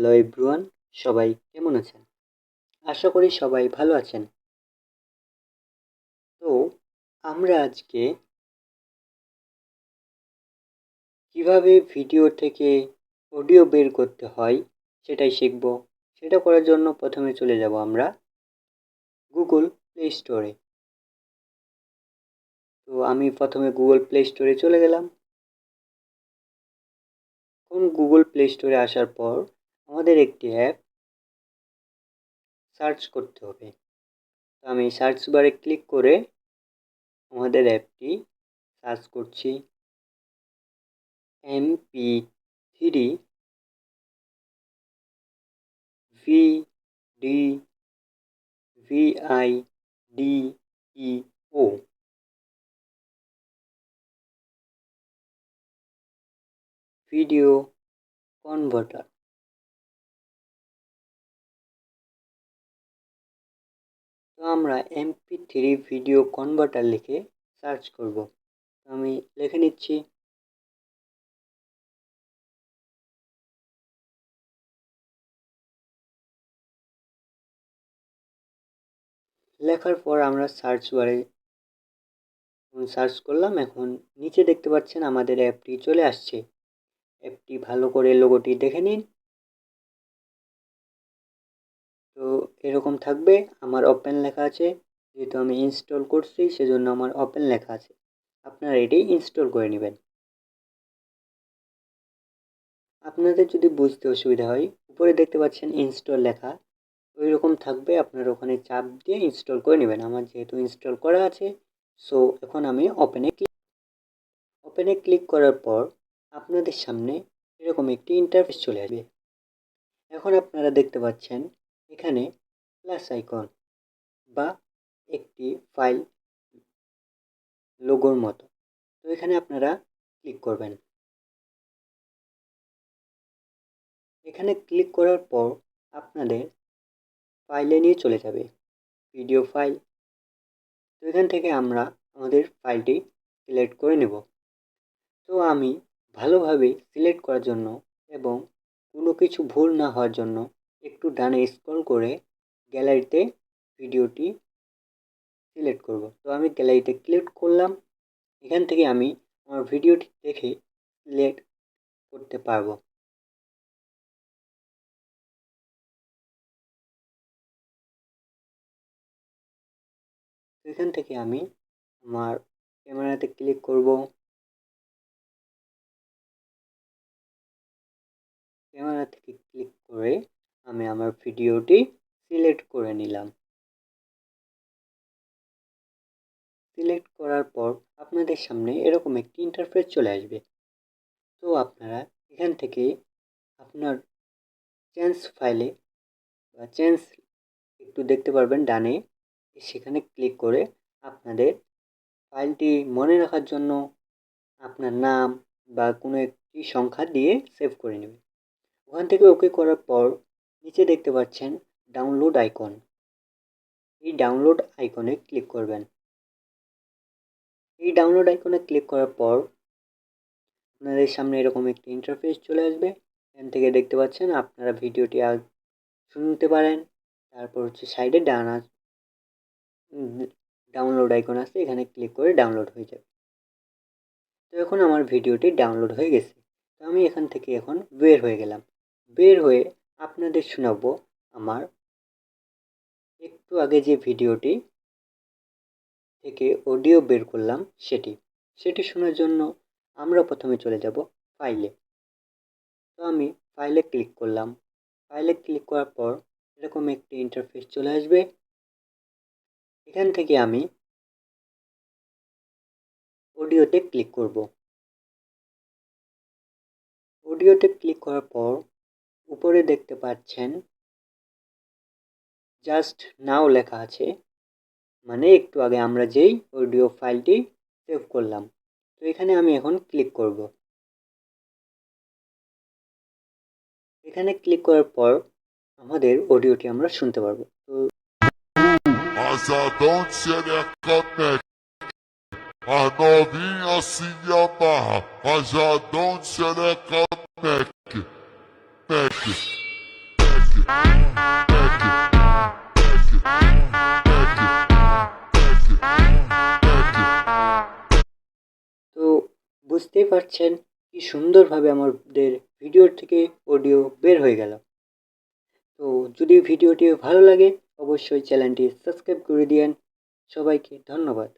Hello everyone, সবাই কেমন আছেন? আশা করি সবাই ভালো আছেন। তো আমরা আজকে কিভাবে ভিডিও থেকে অডিও বের করতে হয় সেটাই শিখব। সেটা করার জন্য প্রথমে চলে যাব আমরা গুগল প্লে স্টোরে। তো আমি প্রথমে গুগল প্লে স্টোরে চলে গেলাম। এখন গুগল প্লে স্টোরে আসার পর আমাদের একটি অ্যাপ সার্চ করতে হবে। তো আমি সার্চ বারে ক্লিক করে আমাদের অ্যাপটি সার্চ করছি MP3 VDVIDEO ভিডিও কনভার্টার। তো আমরা MP3 ভিডিও কনভার্টার লিখে সার্চ করব। আমি লিখে নিচ্ছি। লেখার পর আমরা সার্চ বারে সার্চ করলাম। এখন নিচে দেখতে পাচ্ছেন আমাদের অ্যাপটি চলে আসছে। অ্যাপটি ভালো করে লোগোটি দেখে নিন। তো এরকম থাকবে। আমার ওপেন লেখা আছে, যেহেতু আমি ইনস্টল করছি সেজন্য আমার ওপেন লেখা আছে। আপনারা এটি ইনস্টল করে নেবেন। আপনাদের যদি বুঝতে অসুবিধা হয়, উপরে দেখতে পাচ্ছেন ইনস্টল লেখা, ওই রকম থাকবে। আপনারা ওখানে চাপ দিয়ে ইনস্টল করে নেবেন। আমার যেহেতু ইনস্টল করা আছে, সো এখন আমি ওপেনে ক্লিক করার পর আপনাদের সামনে এরকম একটি ইন্টারফেস চলে আসবে। এখন আপনারা দেখতে পাচ্ছেন এখানে প্লাস আইকন বা একটি ফাইল লোগোর মতো। তো এখানে আপনারা ক্লিক করবেন। এখানে ক্লিক করার পর আপনাদের ফাইলে নিয়ে চলে যাবে, ভিডিও ফাইল। তো এখান থেকে আমরা আমাদের ফাইলটি সিলেক্ট করে নেব। তো আমি ভালোভাবে সিলেক্ট করার জন্য এবং কোনো কিছু ভুল না হওয়ার জন্য একটু ডানে স্ক্রল করে গ্যালারিতে ভিডিওটি সিলেক্ট করব। তো আমি গ্যালারিতে ক্লিক করলাম। এখান থেকে আমি আমার ভিডিওটি দেখে সিলেক্ট করতে পারবো। এখান থেকে আমি আমার ক্যামেরাতে ক্লিক করব। ক্যামেরা থেকে ক্লিক করে আমি আমার ভিডিওটি সিলেক্ট করে নিলাম। সিলেক্ট করার পর আপনাদের সামনে এরকম একটি ইন্টারফেস চলে আসবে। তো আপনারা এখান থেকে আপনার চেঞ্জ ফাইলে বা চেঞ্জ একটু দেখতে পারবেন ডানে, সেখানে ক্লিক করে আপনাদের ফাইলটি মনে রাখার জন্য আপনার নাম বা কোনো একটি সংখ্যা দিয়ে সেভ করে নেবেন। ওখান থেকে ওকে করার পর নিচে দেখতে পাচ্ছেন ডাউনলোড আইকন। এই ডাউনলোড আইকনে ক্লিক করবেন। এই ডাউনলোড আইকনে ক্লিক করার পর আপনাদের সামনে এরকম একটি ইন্টারফেস চলে আসবে। এখান থেকে দেখতে পাচ্ছেন আপনারা ভিডিওটি শুনতে পারেন। তারপর হচ্ছে সাইডে ডাউনলোড আইকন আছে, এখানে ক্লিক করে ডাউনলোড হয়ে যাবে। তো এখন আমার ভিডিওটি ডাউনলোড হয়ে গেছে। তো আমি এখান থেকে এখন বের হয়ে গেলাম। বের হয়ে আপনাদের শোনাবো আমার একটু আগে যে ভিডিওটি থেকে অডিও বের করলাম সেটি শোনার জন্য আমরা প্রথমে চলে যাব ফাইলে। তো আমি ফাইলে ক্লিক করলাম। ফাইলে ক্লিক করার পর এরকম একটি ইন্টারফেস চলে আসবে। এখান থেকে আমি অডিওতে ক্লিক করব। অডিওতে ক্লিক করার পর উপরে দেখতে পাচ্ছেন জাস্ট নাও লেখা আছে, মানে একটু আগে আমরা যেই অডিও ফাইলটি সেভ করলাম। তো এখানে আমি এখন ক্লিক করব। এখানে ক্লিক করার পর আমাদের অডিওটি আমরা শুনতে পারবো। তো Azadão Xerecateca, a novinha se amarra, Rajadão Xerecateca, তো বুঝতেই পারছেন কি সুন্দরভাবে আমাদের ভিডিও থেকে অডিও বের হয়ে গেল। তো যদি ভিডিওটি ভালো লাগে অবশ্যই চ্যানেলটি সাবস্ক্রাইব করে দিয়েন। সবাইকে ধন্যবাদ।